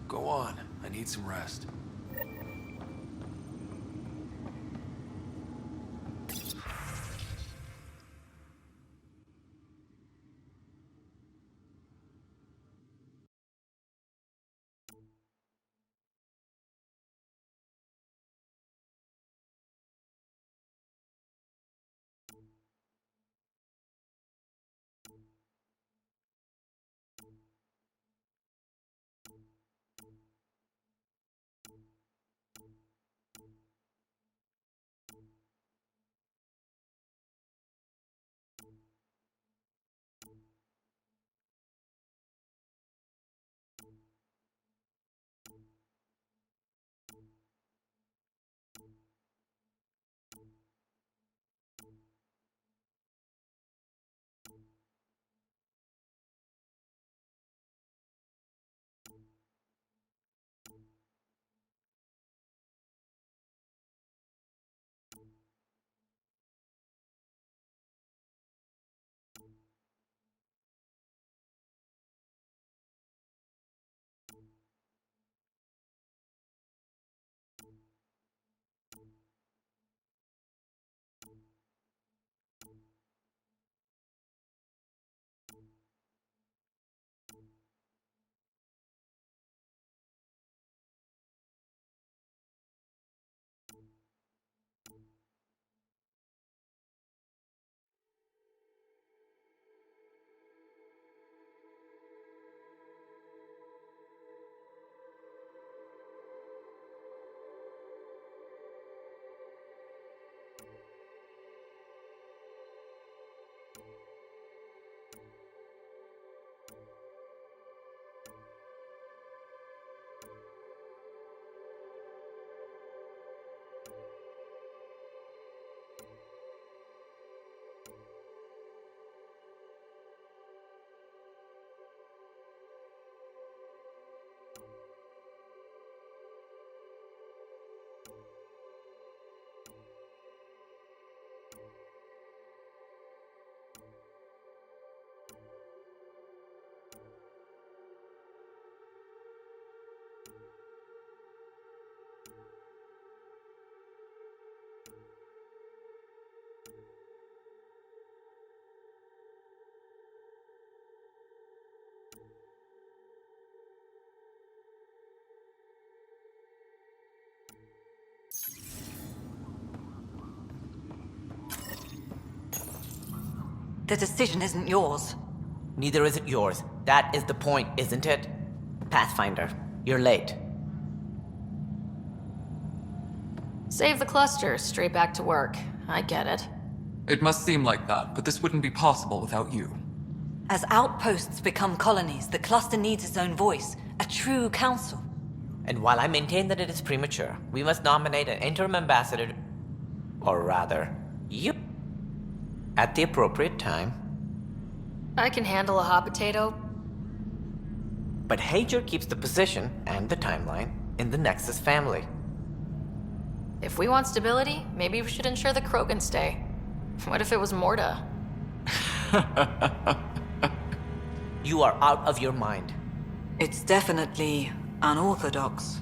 Go on. I need some rest. The decision isn't yours. Neither is it yours. That is the point, isn't it? Pathfinder, you're late. Save the cluster, straight back to work. I get it. It must seem like that, but this wouldn't be possible without you. As outposts become colonies, the cluster needs its own voice, a true council. And while I maintain that it is premature, we must nominate an interim ambassador, or rather, you, at the appropriate time. I can handle a hot potato. But Hager keeps the position and the timeline in the Nexus family. If we want stability, maybe we should ensure the Krogan stay. What if it was Morta? You are out of your mind. It's definitely unorthodox.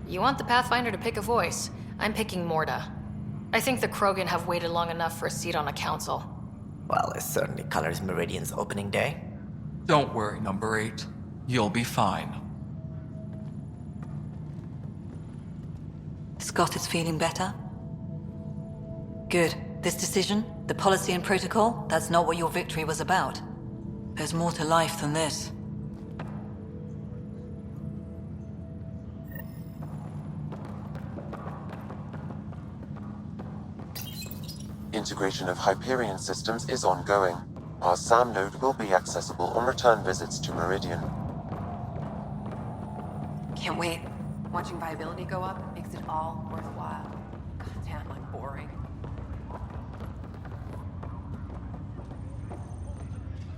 You want the Pathfinder to pick a voice. I'm picking Morta. I think the Krogan have waited long enough for a seat on a council. Well, it certainly colors Meridian's opening day. Don't worry, number 8. You'll be fine. Scott is feeling better? Good. This decision, the policy and protocol, that's not what your victory was about. There's more to life than this. Integration of Hyperion systems is ongoing. Our SAM node will be accessible on return visits to Meridian. Can't wait. Watching viability go up makes it all worthwhile. Goddamn, I'm boring.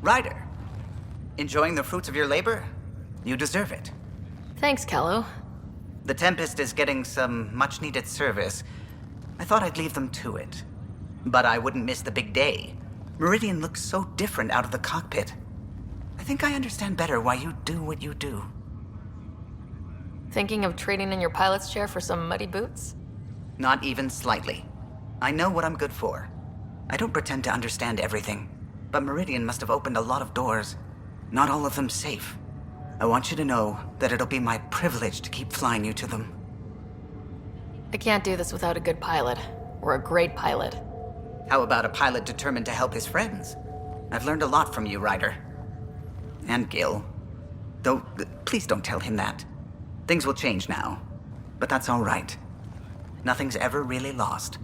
Ryder, enjoying the fruits of your labor? You deserve it. Thanks, Kello. The Tempest is getting some much-needed service. I thought I'd leave them to it. But I wouldn't miss the big day. Meridian looks so different out of the cockpit. I think I understand better why you do what you do. Thinking of trading in your pilot's chair for some muddy boots? Not even slightly. I know what I'm good for. I don't pretend to understand everything, but Meridian must have opened a lot of doors. Not all of them safe. I want you to know that it'll be my privilege to keep flying you to them. I can't do this without a good pilot. Or a great pilot. How about a pilot determined to help his friends? I've learned a lot from you, Ryder. And Gil. Though, please don't tell him that. Things will change now. But that's all right. Nothing's ever really lost.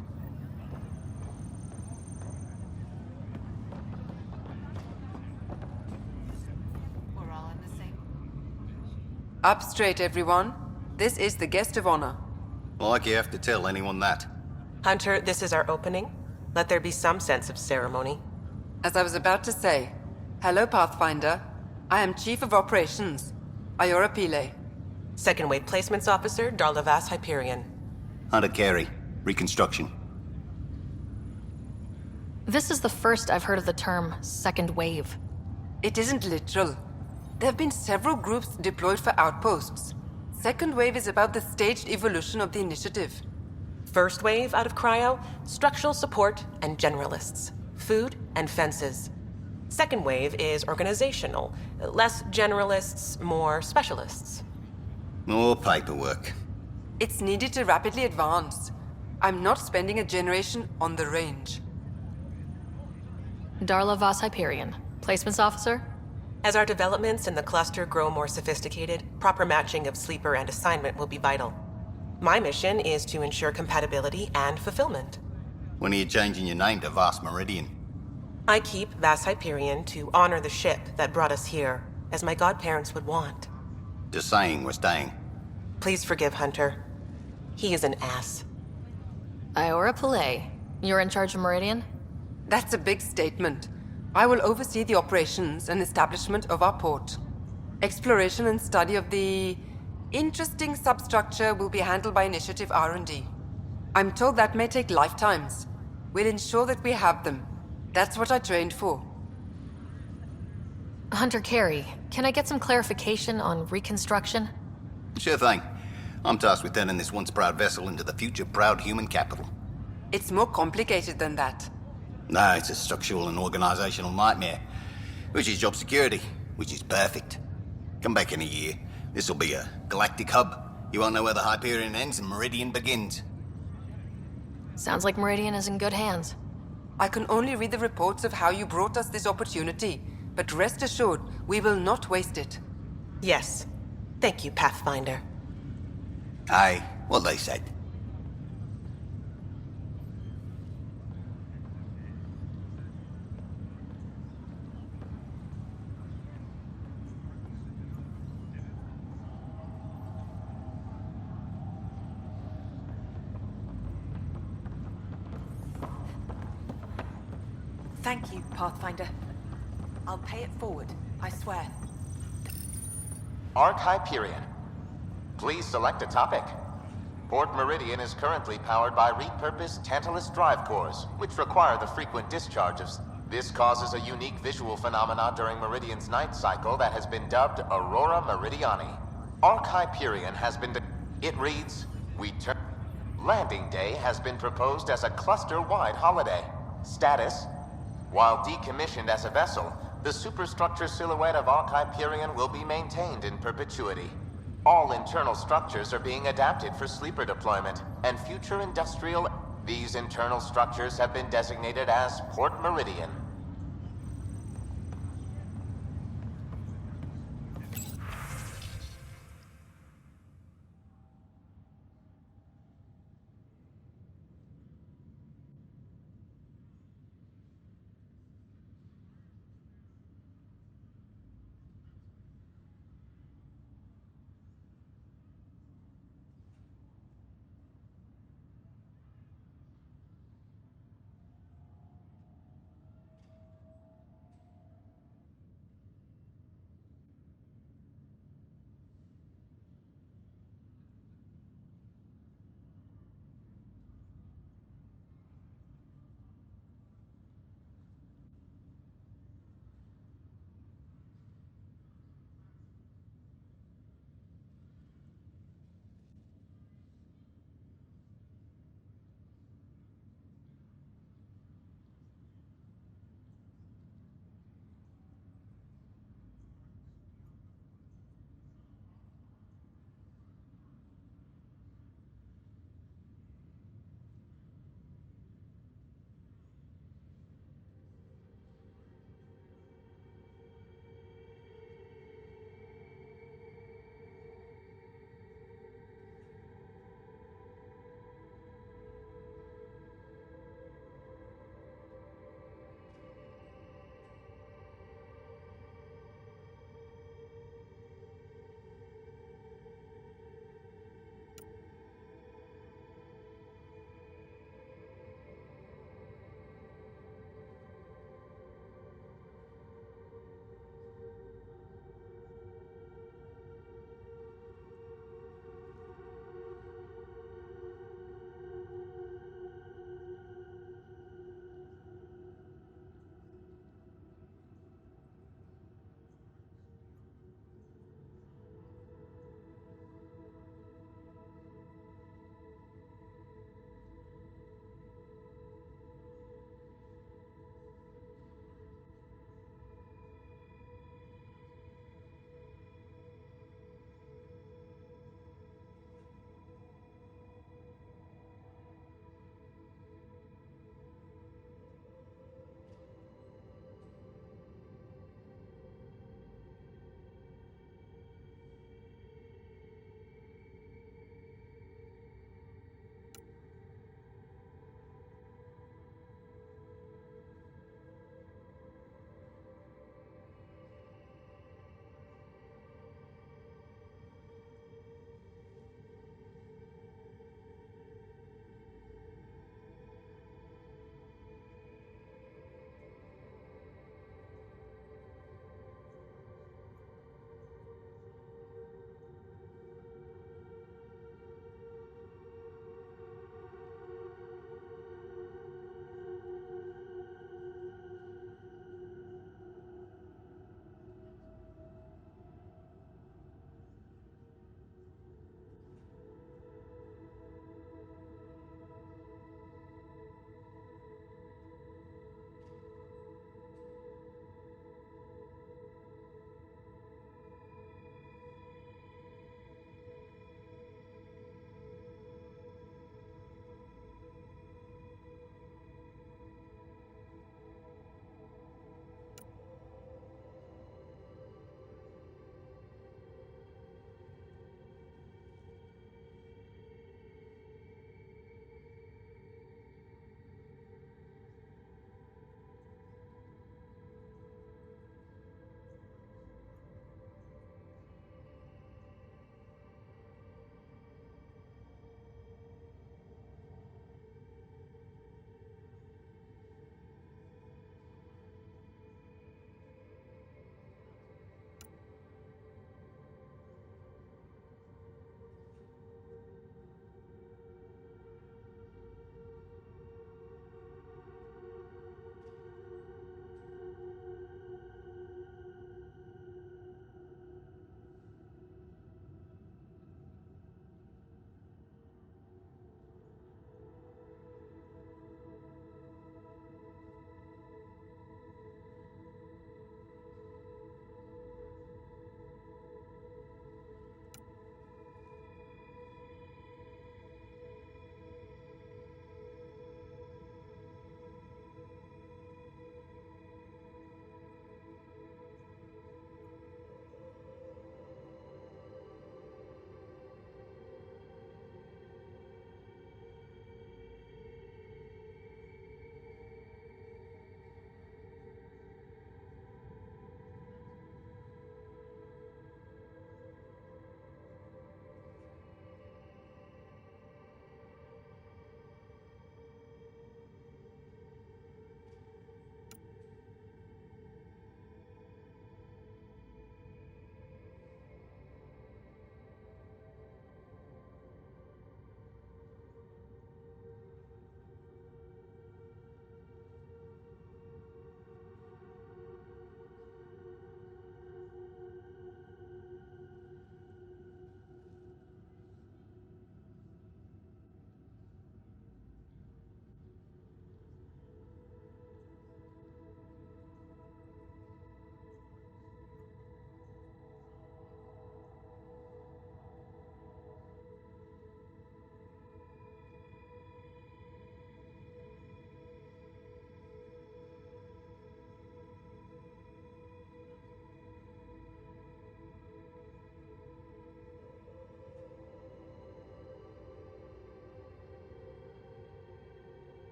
We're all in the same. Up straight, everyone. This is the guest of honor. Like you have to tell anyone that. Hunter, this is our opening. Let there be some sense of ceremony. As I was about to say, hello, Pathfinder. I am Chief of Operations, Iora Pile. Second Wave Placements Officer, Darlavas Hyperion. Hunter Carey, Reconstruction. This is the first I've heard of the term second wave. It isn't literal. There have been several groups deployed for outposts. Second wave is about the staged evolution of the initiative. First Wave out of cryo, structural support and generalists. Food and fences. Second Wave is organizational. Less generalists, more specialists. More paperwork. It's needed to rapidly advance. I'm not spending a generation on the range. Darla Voss Hyperion. Placements officer? As our developments in the cluster grow more sophisticated, proper matching of sleeper and assignment will be vital. My mission is to ensure compatibility and fulfillment. When are you changing your name to Vast Meridian? I keep Vas Hyperion to honor the ship that brought us here, as my godparents would want. Just saying we're staying. Please forgive Hunter. He is an ass. Iora Pillay. You're in charge of Meridian? That's a big statement. I will oversee the operations and establishment of our port. Exploration and study of the interesting substructure will be handled by Initiative R&D. I'm told that may take lifetimes. We'll ensure that we have them. That's what I trained for. Hunter Carey, can I get some clarification on reconstruction? Sure thing. I'm tasked with turning this once proud vessel into the future proud human capital. It's more complicated than that. No, it's a structural and organizational nightmare. Which is job security, which is perfect. Come back in a year. This'll be a galactic hub. You won't know where the Hyperion ends and Meridian begins. Sounds like Meridian is in good hands. I can only read the reports of how you brought us this opportunity, but rest assured, we will not waste it. Yes. Thank you, Pathfinder. Aye, what they said. Thank you, Pathfinder. I'll pay it forward, I swear. Arc Hyperion. Please select a topic. Port Meridian is currently powered by repurposed Tantalus drive cores, which require the frequent discharge of... This causes a unique visual phenomena during Meridian's night cycle that has been dubbed Aurora Meridiani. Arc Hyperion has been... It reads, Landing Day has been proposed as a cluster-wide holiday. Status: while decommissioned as a vessel, the superstructure silhouette of Arc Hyperion will be maintained in perpetuity. All internal structures are being adapted for sleeper deployment, and future industrial... These internal structures have been designated as Port Meridian.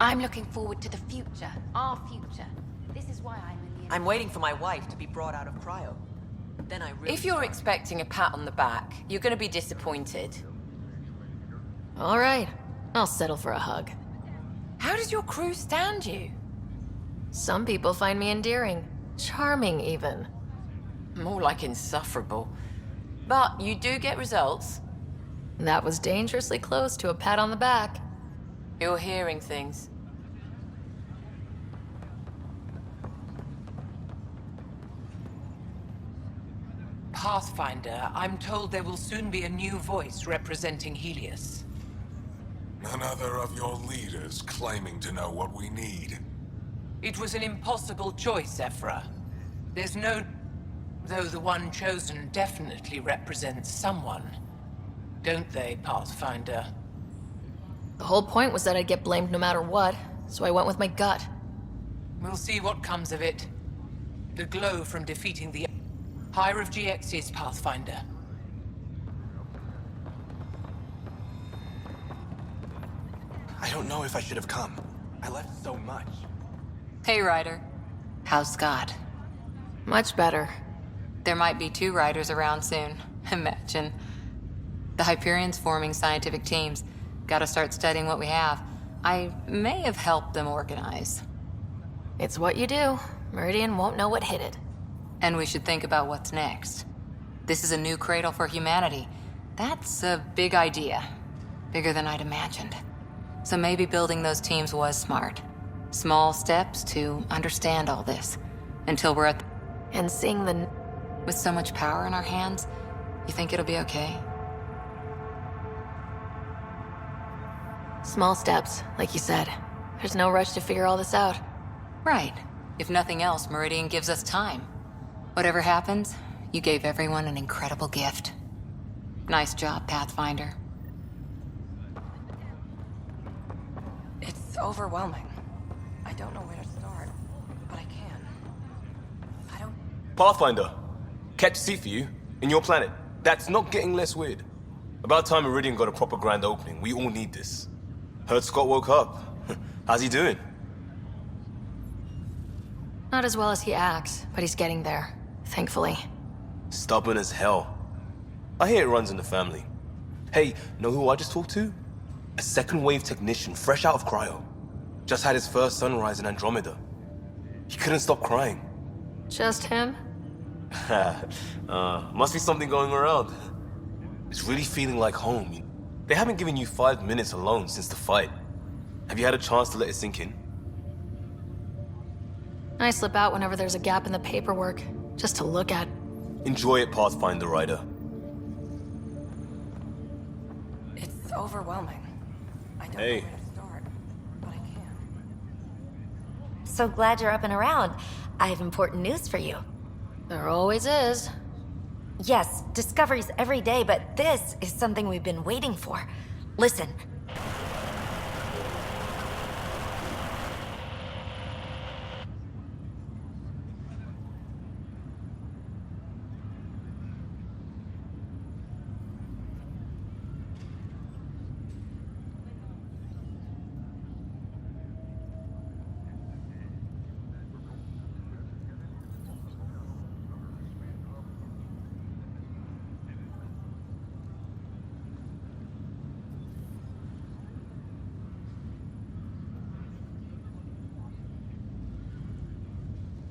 I'm looking forward to the future. Our future. This is why I'm in the... I'm waiting for my wife to be brought out of cryo. Then I really... If you're expecting a pat on the back, you're gonna be disappointed. All right, I'll settle for a hug. How does your crew stand you? Some people find me endearing. Charming, even. More like insufferable. But you do get results. That was dangerously close to a pat on the back. You're hearing things. Pathfinder, I'm told there will soon be a new voice representing Helios. Another of your leaders claiming to know what we need. It was an impossible choice, Ephra. There's no... Though the one chosen definitely represents someone. Don't they, Pathfinder? The whole point was that I'd get blamed no matter what, so I went with my gut. We'll see what comes of it. The glow from defeating the Higher of GX is Pathfinder. I don't know if I should have come. I left so much. Hey, Ryder. How's Scott? Much better. There might be 2 Riders around soon. Imagine. The Hyperion's forming scientific teams. Gotta start studying what we have. I may have helped them organize. It's what you do. Meridian won't know what hit it. And we should think about what's next. This is a new cradle for humanity. That's a big idea. Bigger than I'd imagined. So maybe building those teams was smart. Small steps to understand all this. Until we're at... And seeing the... With so much power in our hands, you think it'll be okay? Small steps, like you said. There's no rush to figure all this out. Right. If nothing else, Meridian gives us time. Whatever happens, you gave everyone an incredible gift. Nice job, Pathfinder. It's overwhelming. I don't know where to start, but I can. I don't... Pathfinder, catch a seat for you, in your planet. That's not getting less weird. About time Meridian got a proper grand opening. We all need this. Heard Scott woke up. How's he doing? Not as well as he acts, but he's getting there. Thankfully. Stubborn as hell. I hear it runs in the family. Hey, know who I just talked to? A second wave technician, fresh out of cryo. Just had his first sunrise in Andromeda. He couldn't stop crying. Just him? Must be something going around. It's really feeling like home. They haven't given you 5 minutes alone since the fight. Have you had a chance to let it sink in? I slip out whenever there's a gap in the paperwork, just to look at. Enjoy it, Pathfinder Rider. It's overwhelming. I don't know where to start, but I can. So glad you're up and around. I have important news for you. There always is. Yes, discoveries every day, but this is something we've been waiting for. Listen.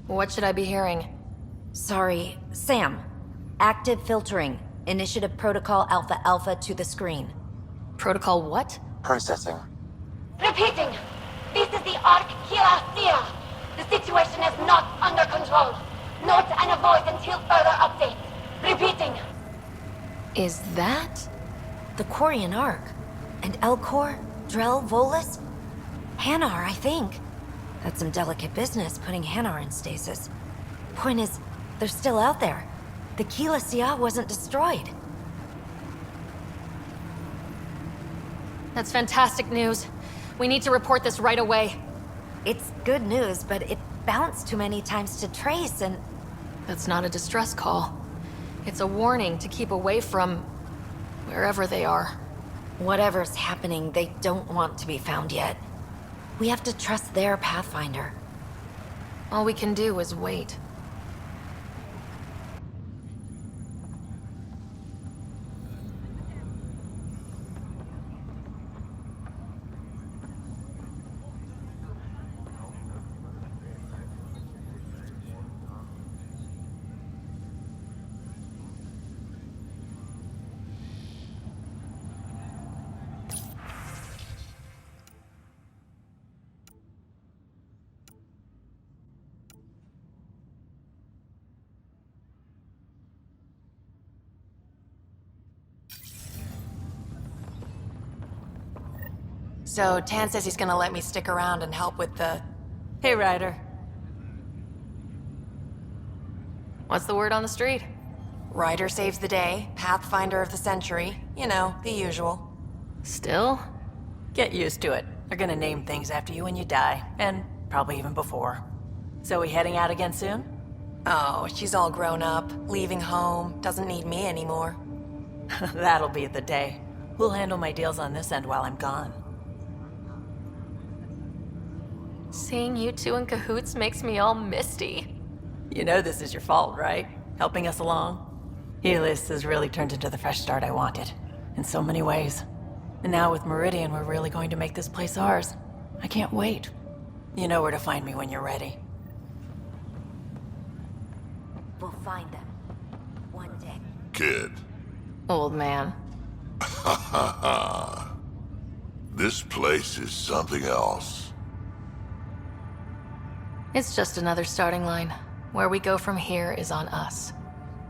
What should I be hearing? Sorry, Sam. Active filtering. Initiative Protocol Alpha Alpha to the screen. Protocol what? Processing. Repeating. This is the Arc Kira. The situation is not under control. Note and avoid until further update. Repeating. Is that? The Quarian Arc. And Elcor, Drell, Volus? Hanar, I think. That's some delicate business, putting Hanar in stasis. Point is, they're still out there. The Keelah wasn't destroyed. That's fantastic news. We need to report this right away. It's good news, but it bounced too many times to trace and... That's not a distress call. It's a warning to keep away from... wherever they are. Whatever's happening, they don't want to be found yet. We have to trust their Pathfinder. All we can do is wait. So, Tan says he's gonna let me stick around and help with the... Hey, Ryder. What's the word on the street? Ryder saves the day, Pathfinder of the century. You know, the usual. Still? Get used to it. They're gonna name things after you when you die, and probably even before. So we heading out again soon? Oh, she's all grown up, leaving home, doesn't need me anymore. That'll be the day. We'll handle my deals on this end while I'm gone. Seeing you two in cahoots makes me all misty. You know this is your fault, right? Helping us along? Helios has really turned into the fresh start I wanted. In so many ways. And now with Meridian, we're really going to make this place ours. I can't wait. You know where to find me when you're ready. We'll find them. One day. Kid. Old man. Ha ha ha. This place is something else. It's just another starting line. Where we go from here is on us.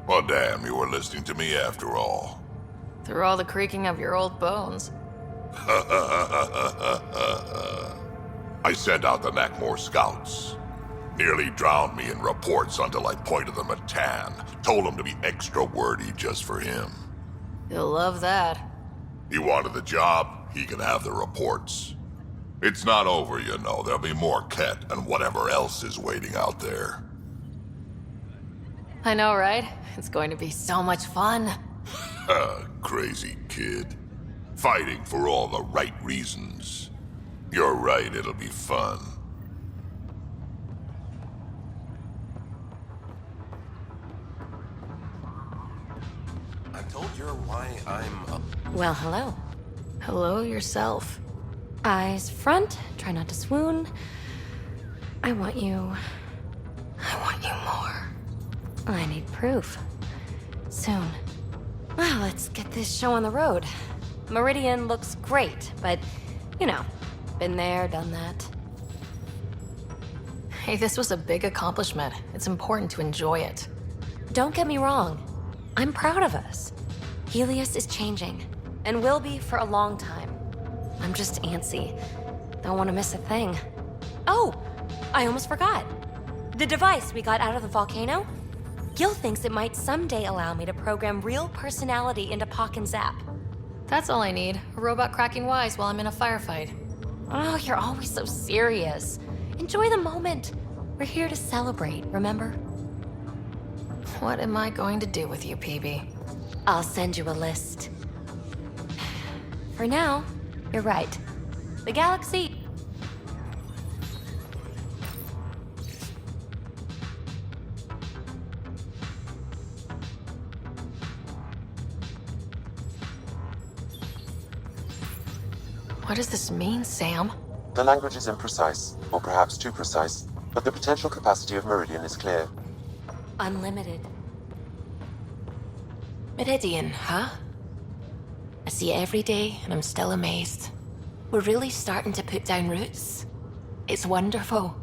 Well, damn, you were listening to me after all. Through all the creaking of your old bones. I sent out the Nakmor scouts. Nearly drowned me in reports until I pointed them at Tan. Told him to be extra wordy just for him. You'll love that. He wanted the job, he can have the reports. It's not over, you know. There'll be more Ket and whatever else is waiting out there. I know, right? It's going to be so much fun. Crazy kid. Fighting for all the right reasons. You're right, it'll be fun. I told you why I'm... Well, hello. Hello yourself. Eyes front, try not to swoon. I want you. I want you more. I need proof. Soon. Well, let's get this show on the road. Meridian looks great, but, you know, been there, done that. Hey, this was a big accomplishment. It's important to enjoy it. Don't get me wrong. I'm proud of us. Helios is changing, and will be for a long time. I'm just antsy. Don't want to miss a thing. Oh, I almost forgot. The device we got out of the volcano? Gil thinks it might someday allow me to program real personality into Pock and Zap. That's all I need. A robot cracking wise while I'm in a firefight. Oh, you're always so serious. Enjoy the moment. We're here to celebrate, remember? What am I going to do with you, PB? I'll send you a list. For now, you're right. The galaxy... What does this mean, Sam? The language is imprecise, or perhaps too precise, but the potential capacity of Meridian is clear. Unlimited. Meridian, huh? I see it every day, and I'm still amazed. We're really starting to put down roots. It's wonderful.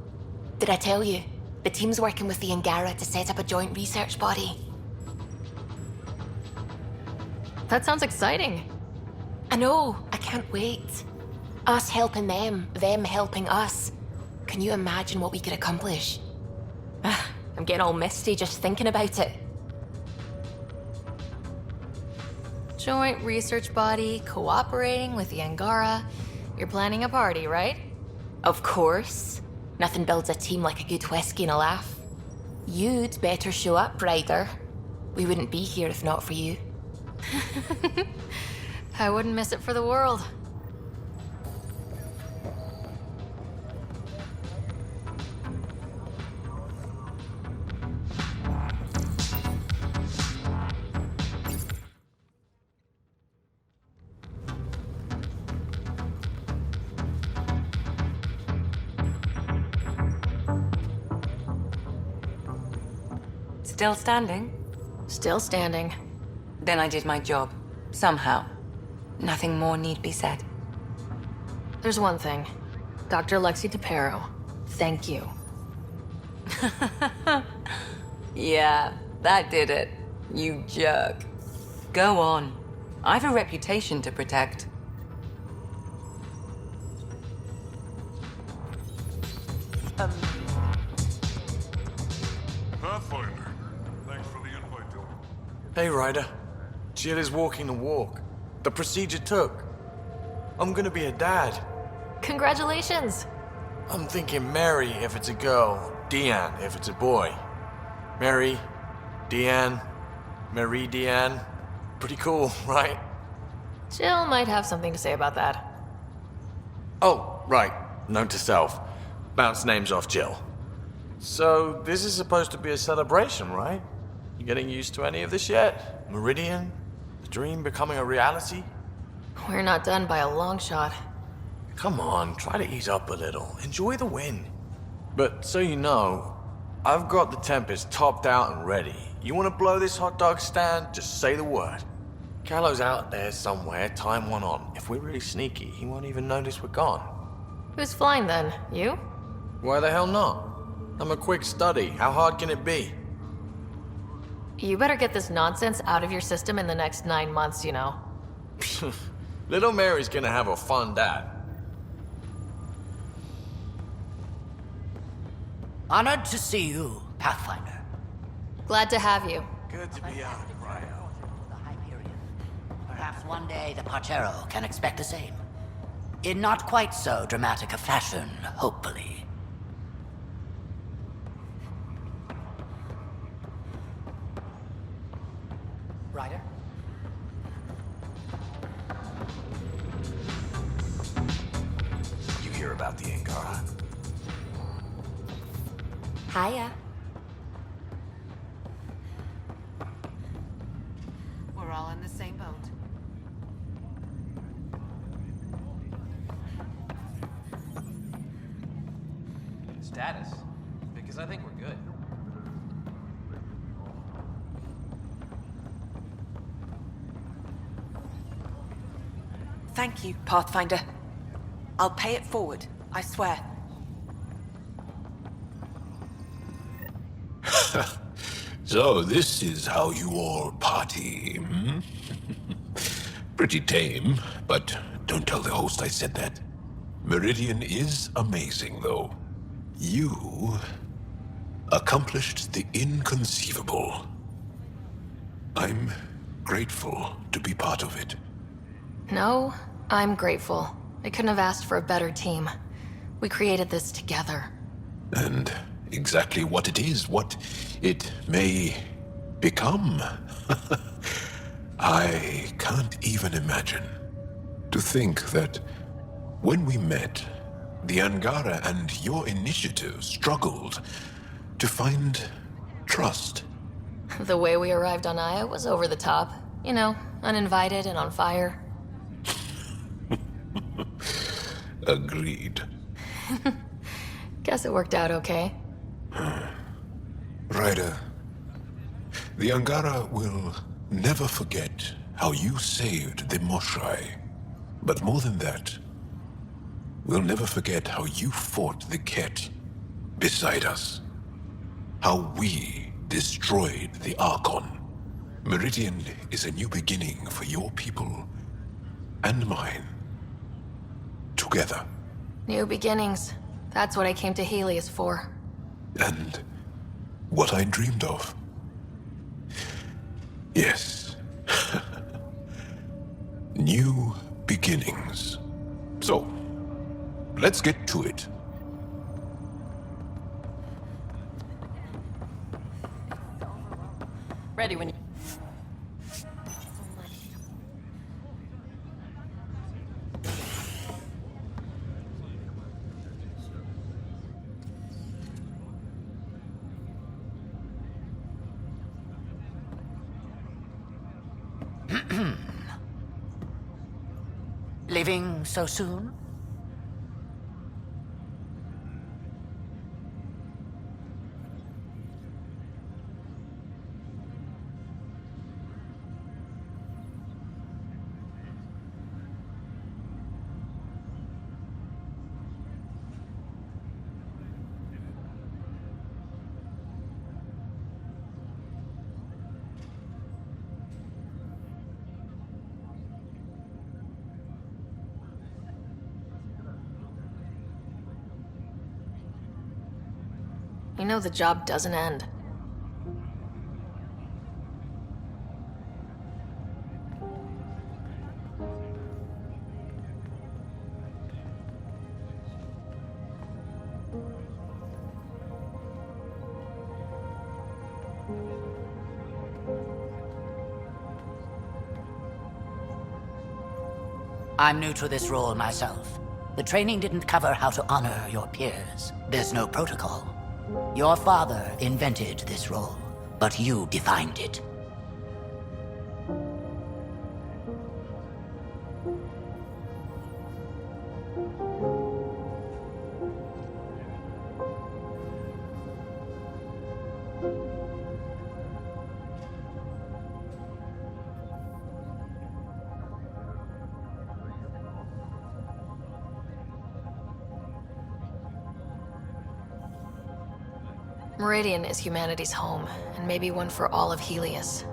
Did I tell you? The team's working with the Angara to set up a joint research body. That sounds exciting. I know. I can't wait. Us helping them helping us. Can you imagine what we could accomplish? I'm getting all misty just thinking about it. Joint research body, cooperating with the Angara. You're planning a party, right? Of course. Nothing builds a team like a good whiskey and a laugh. You'd better show up, Ryder. We wouldn't be here if not for you. I wouldn't miss it for the world. Still standing? Still standing. Then I did my job. Somehow. Nothing more need be said. There's one thing. Dr. Lexi DePero, thank you. Yeah, that did it. You jerk. Go on. I've a reputation to protect. Pathfinder, thanks for the invite, Dylan. Hey, Ryder. Jill is walking the walk. The procedure took. I'm gonna be a dad. Congratulations! I'm thinking Mary if it's a girl, Deanne if it's a boy. Mary, Deanne, Marie Deanne. Pretty cool, right? Jill might have something to say about that. Oh, right. Note to self. Bounce names off Jill. So, this is supposed to be a celebration, right? You getting used to any of this yet? Meridian? The dream becoming a reality? We're not done by a long shot. Come on, try to ease up a little. Enjoy the win. But so you know, I've got the Tempest topped out and ready. You want to blow this hot dog stand? Just say the word. Callow's out there somewhere, time one on. If we're really sneaky, he won't even notice we're gone. Who's flying then? You? Why the hell not? I'm a quick study. How hard can it be? You better get this nonsense out of your system in the next 9 months, you know. Little Mary's gonna have a fun dad. Honored to see you, Pathfinder. Glad to have you. Good to be out, Cryo. Perhaps one day the Parchero can expect the same. In not quite so dramatic a fashion, hopefully. Ryder? You hear about the Angara? Hiya. We're all in the same boat. Status? Because I think we're good. Thank you, Pathfinder. I'll pay it forward, I swear. So this is how you all party, hmm? Pretty tame, but don't tell the host I said that. Meridian is amazing, though. You accomplished the inconceivable. I'm grateful to be part of it. No, I'm grateful. I couldn't have asked for a better team. We created this together. And exactly what it is, what it may become. I can't even imagine. To think that when we met, the Angara and your initiative struggled to find trust. The way we arrived on Aya was over the top. You know, uninvited and on fire. Agreed. Guess it worked out okay. Ryder, the Angara will never forget how you saved the Moshai. But more than that, we'll never forget how you fought the Ket beside us. How we destroyed the Archon. Meridian is a new beginning for your people and mine. Together. New beginnings. That's what I came to Helios for. And what I dreamed of. Yes. New beginnings. So, let's get to it. Ready when you... Leaving so soon? You know the job doesn't end. I'm new to this role myself. The training didn't cover how to honor your peers. There's no protocol. Your father invented this role, but you defined it. Meridian is humanity's home, and maybe one for all of Helios.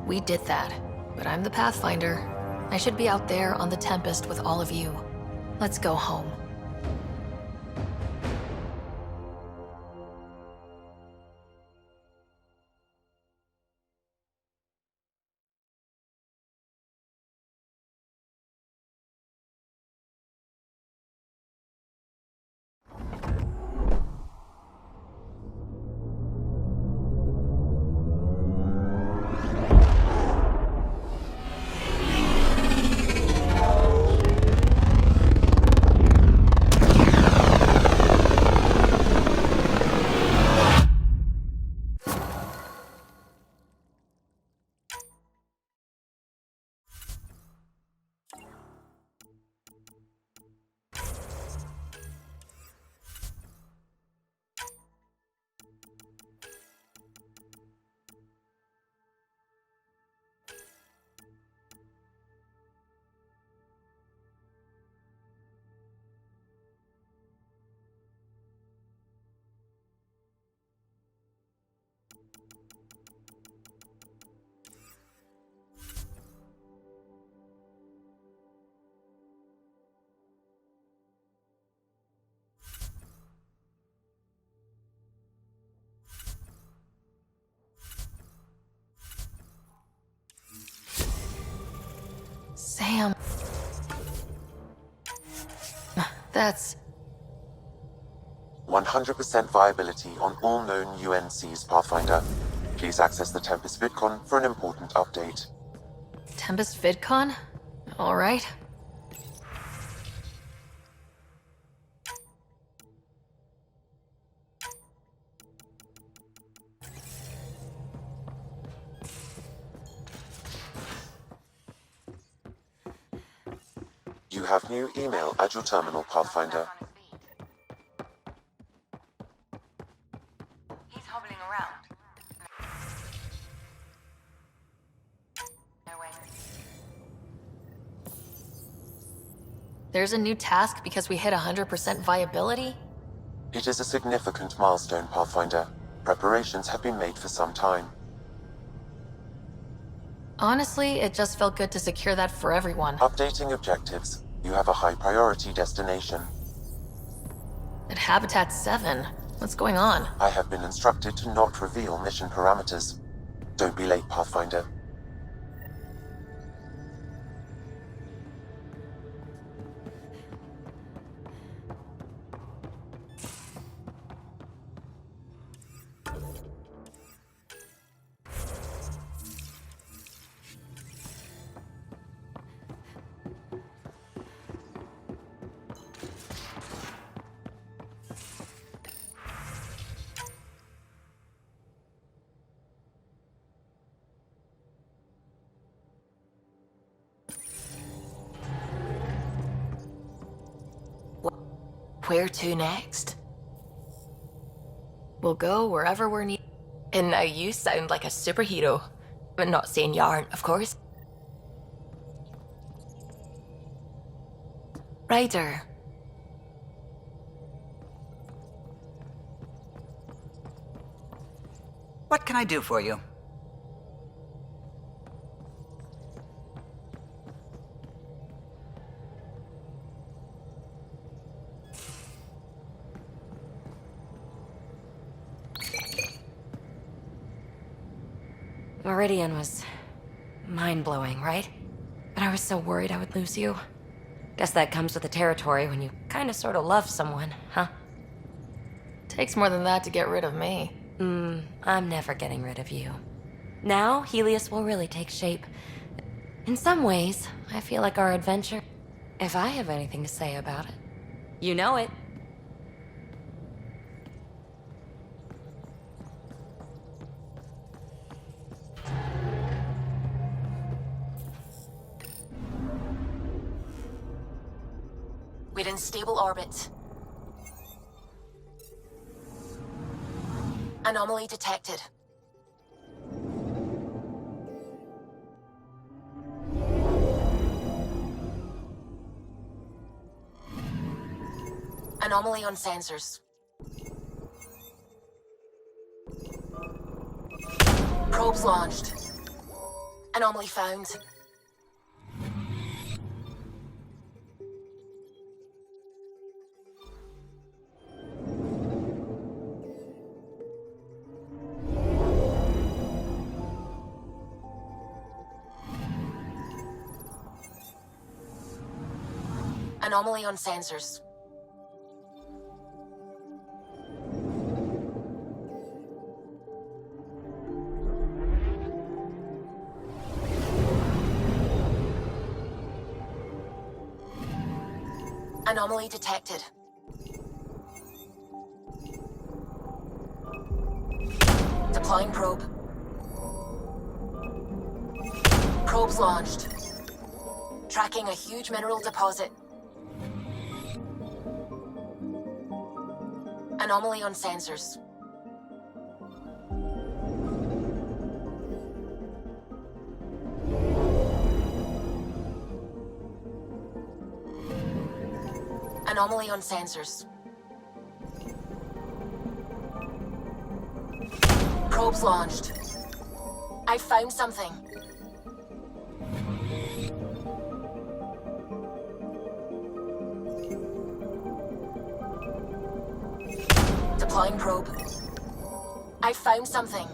We did that, but I'm the Pathfinder. I should be out there on the Tempest with all of you. Let's go home. Sam. That's... 100% viability on all known UNCs, Pathfinder. Please access the Tempest VidCon for an important update. Tempest VidCon? Alright. You have new email at your terminal, Pathfinder. He's hobbling around. No way. There's a new task because we hit 100% viability? It is a significant milestone, Pathfinder. Preparations have been made for some time. Honestly, it just felt good to secure that for everyone. Updating objectives. You have a high priority destination. At Habitat 7? What's going on? I have been instructed to not reveal mission parameters. Don't be late, Pathfinder. Where to next? We'll go wherever we're needed. And now you sound like a superhero. I'm not saying you aren't, of course. Ryder. What can I do for you? Meridian was mind-blowing, right? But I was so worried I would lose you. Guess that comes with the territory when you kinda sorta love someone, huh? Takes more than that to get rid of me. I'm never getting rid of you. Now, Helios will really take shape. In some ways, I feel like our adventure, if I have anything to say about it. You know it. We're in stable orbit. Anomaly detected. Anomaly on sensors. Probes launched. Anomaly found. Anomaly on sensors. Anomaly detected. Deploying probe. Probes launched. Tracking a huge mineral deposit. Anomaly on sensors. Anomaly on sensors. Probes launched. I found something. Deploying probe. I found something.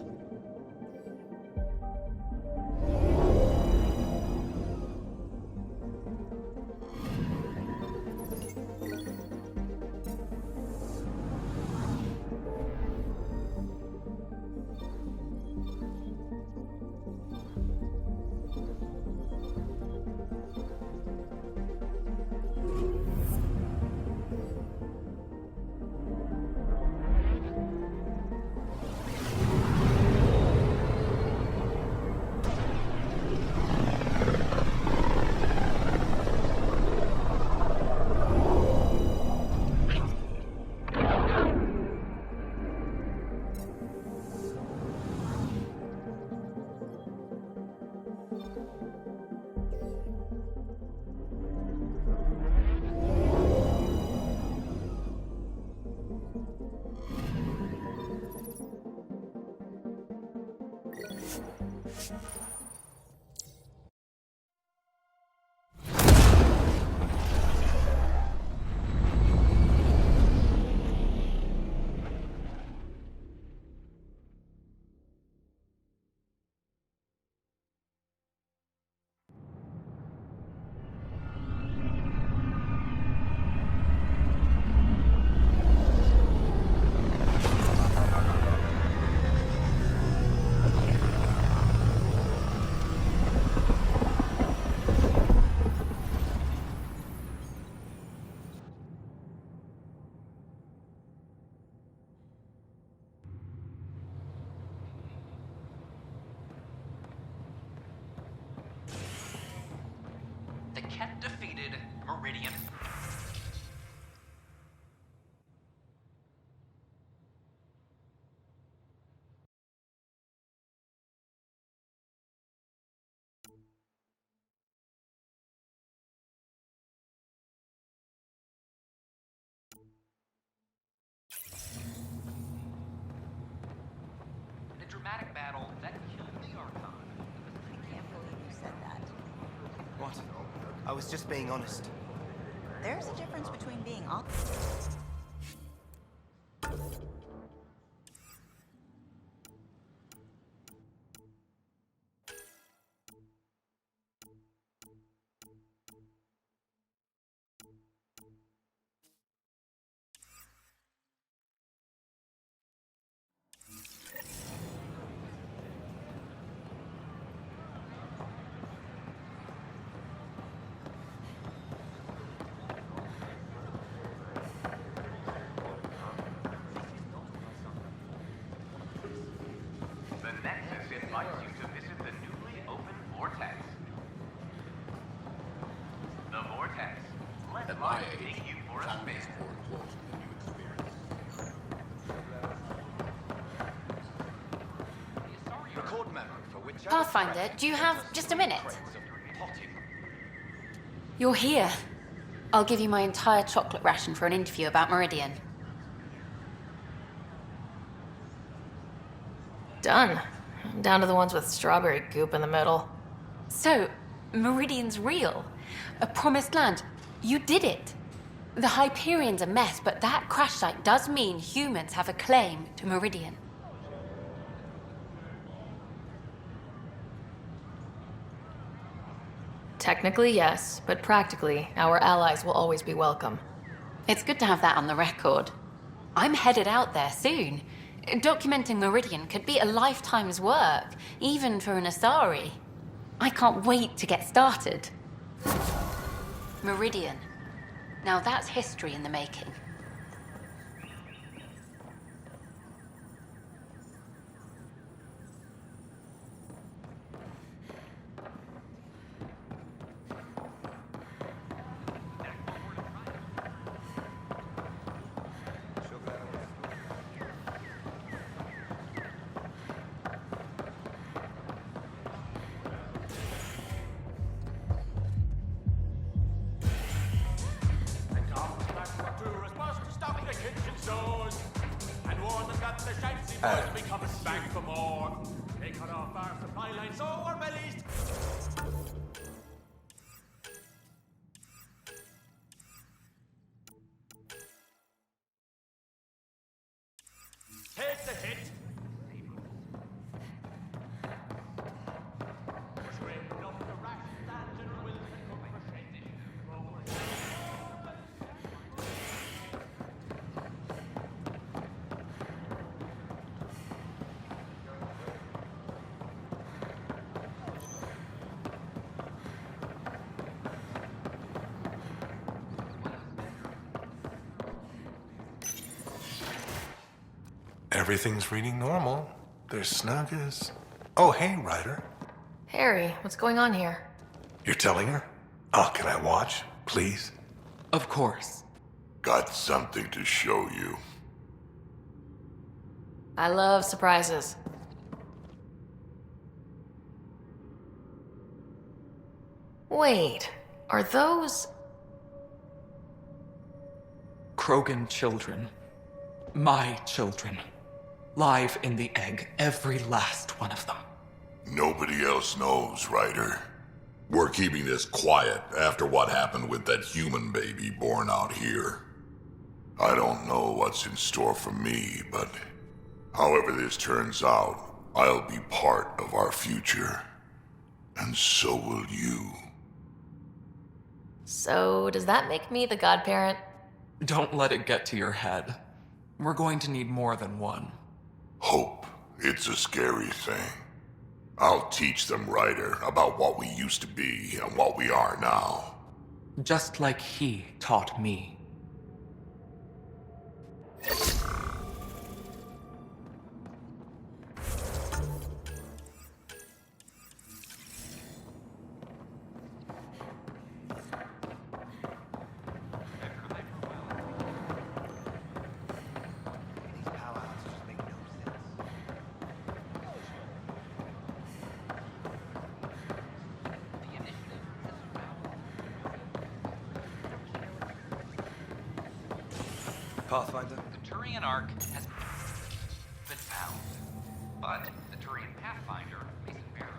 The Ket defeated Meridian. In a dramatic battle that killed the Archon. I can't believe you said that. What? I was just being honest. There's a difference between being honest. Pathfinder, do you have just a minute? You're here. I'll give you my entire chocolate ration for an interview about Meridian. Done. Down to the ones with strawberry goop in the middle. So, Meridian's real. A promised land. You did it. The Hyperion's a mess, but that crash site does mean humans have a claim to Meridian. Technically, yes, but practically, our allies will always be welcome. It's good to have that on the record. I'm headed out there soon. Documenting Meridian could be a lifetime's work, even for an Asari. I can't wait to get started. Meridian. Now that's history in the making. Take the hit. Everything's reading normal. They're snug as... Oh, hey, Ryder. Harry, what's going on here? You're telling her? Oh, can I watch, please? Of course. Got something to show you. I love surprises. Wait, are those... Krogan children. My children. Live in the egg, every last one of them. Nobody else knows, Ryder. We're keeping this quiet after what happened with that human baby born out here. I don't know what's in store for me, but however this turns out, I'll be part of our future. And so will you. So, does that make me the godparent? Don't let it get to your head. We're going to need more than one. Hope. It's a scary thing. I'll teach them, Ryder, about what we used to be and what we are now. Just like he taught me. Pathfinder? The Turian Ark has been found, but the Turian Pathfinder isn't barren.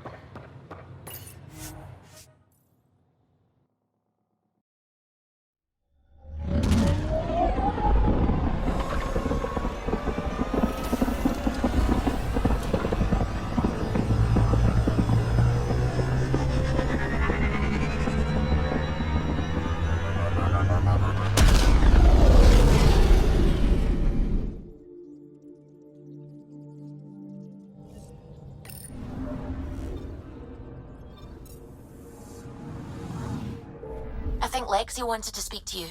I think Lexi wanted to speak to you.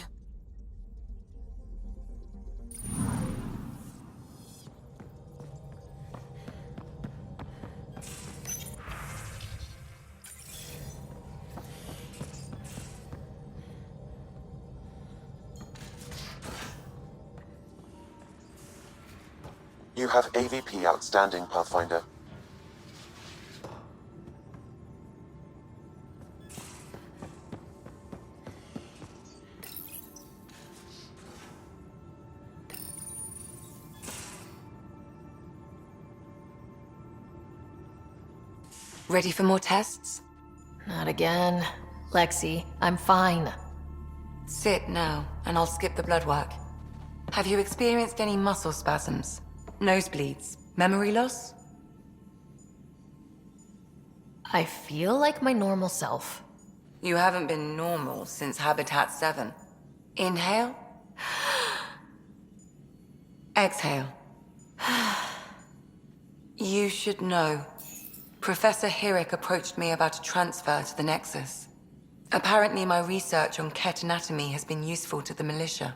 You have AVP outstanding, Pathfinder. Ready for more tests? Not again. Lexi, I'm fine. Sit now, and I'll skip the blood work. Have you experienced any muscle spasms? Nosebleeds? Memory loss? I feel like my normal self. You haven't been normal since Habitat 7. Inhale. Exhale. You should know. Professor Hirek approached me about a transfer to the Nexus. Apparently my research on Ket anatomy has been useful to the militia.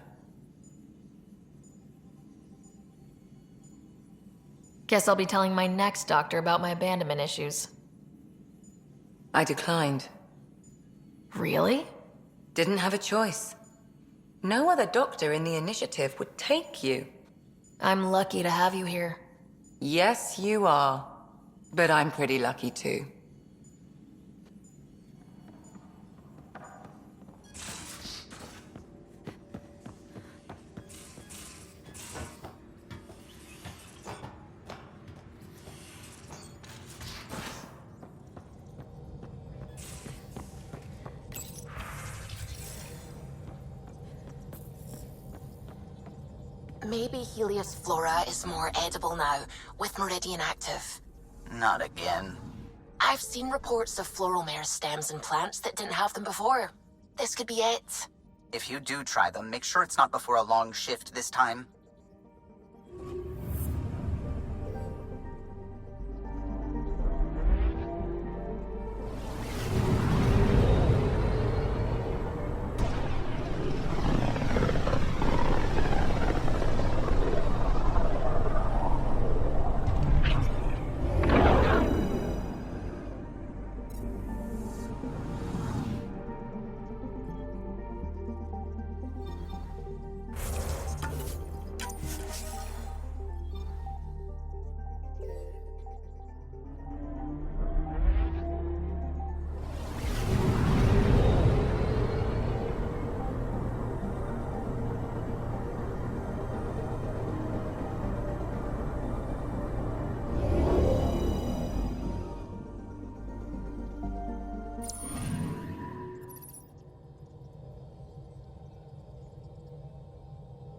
Guess I'll be telling my next doctor about my abandonment issues. I declined. Really? Didn't have a choice. No other doctor in the initiative would take you. I'm lucky to have you here. Yes, you are. But I'm pretty lucky too. Maybe Helios flora is more edible now, with Meridian active. Not again. I've seen reports of floral mare stems in plants that didn't have them before. This could be it. If you do try them, make sure it's not before a long shift this time.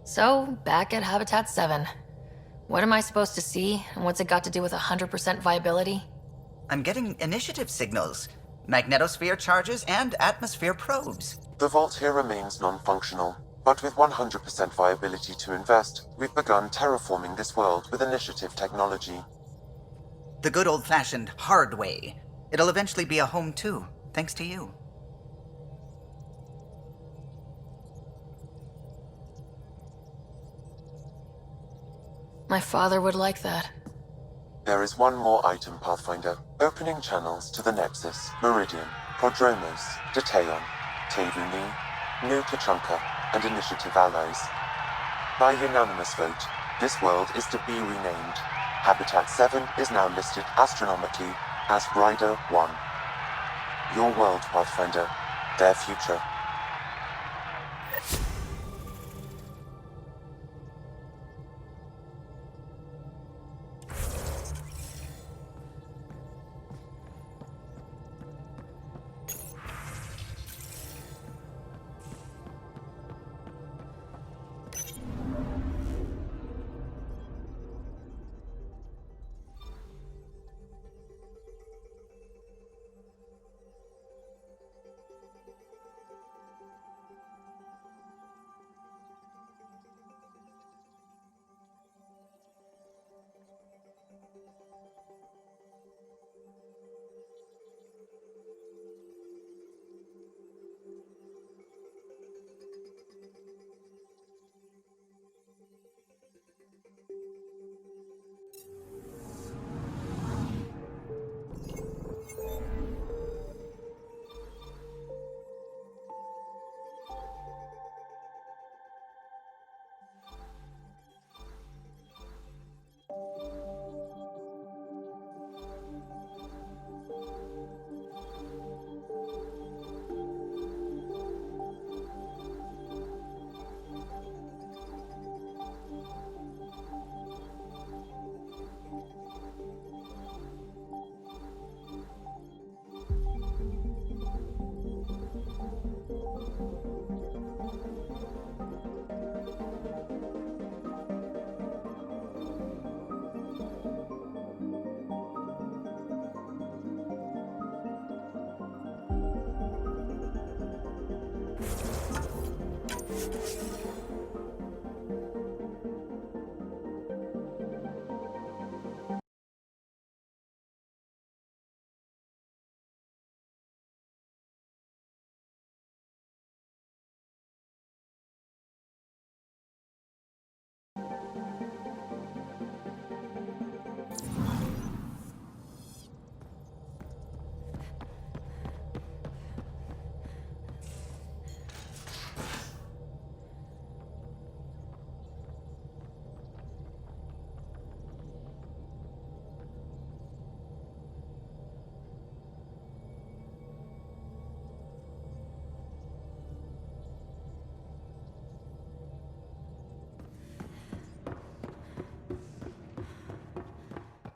So, back at Habitat 7. What am I supposed to see, and what's it got to do with 100% viability? I'm getting initiative signals, magnetosphere charges, and atmosphere probes. The vault here remains non-functional, but with 100% viability to invest, we've begun terraforming this world with initiative technology. The good old-fashioned hard way. It'll eventually be a home too, thanks to you. My father would like that. There is one more item, Pathfinder. Opening channels to the Nexus, Meridian, Prodromos, Detaeon, Tevuni, New Kachanka, and Initiative allies. By unanimous vote, this world is to be renamed. Habitat 7 is now listed astronomically as Rider 1. Your world, Pathfinder. Their future.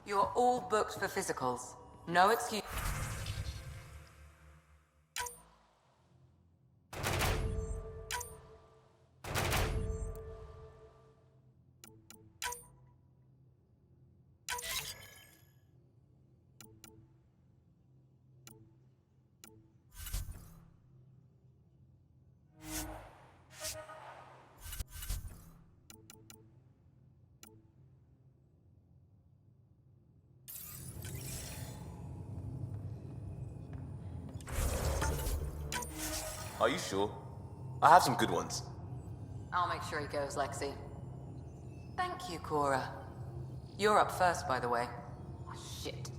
You're all booked for physicals. No excuse. Are you sure? I have some good ones. I'll make sure he goes, Lexi. Thank you, Cora. You're up first, by the way. Oh, shit.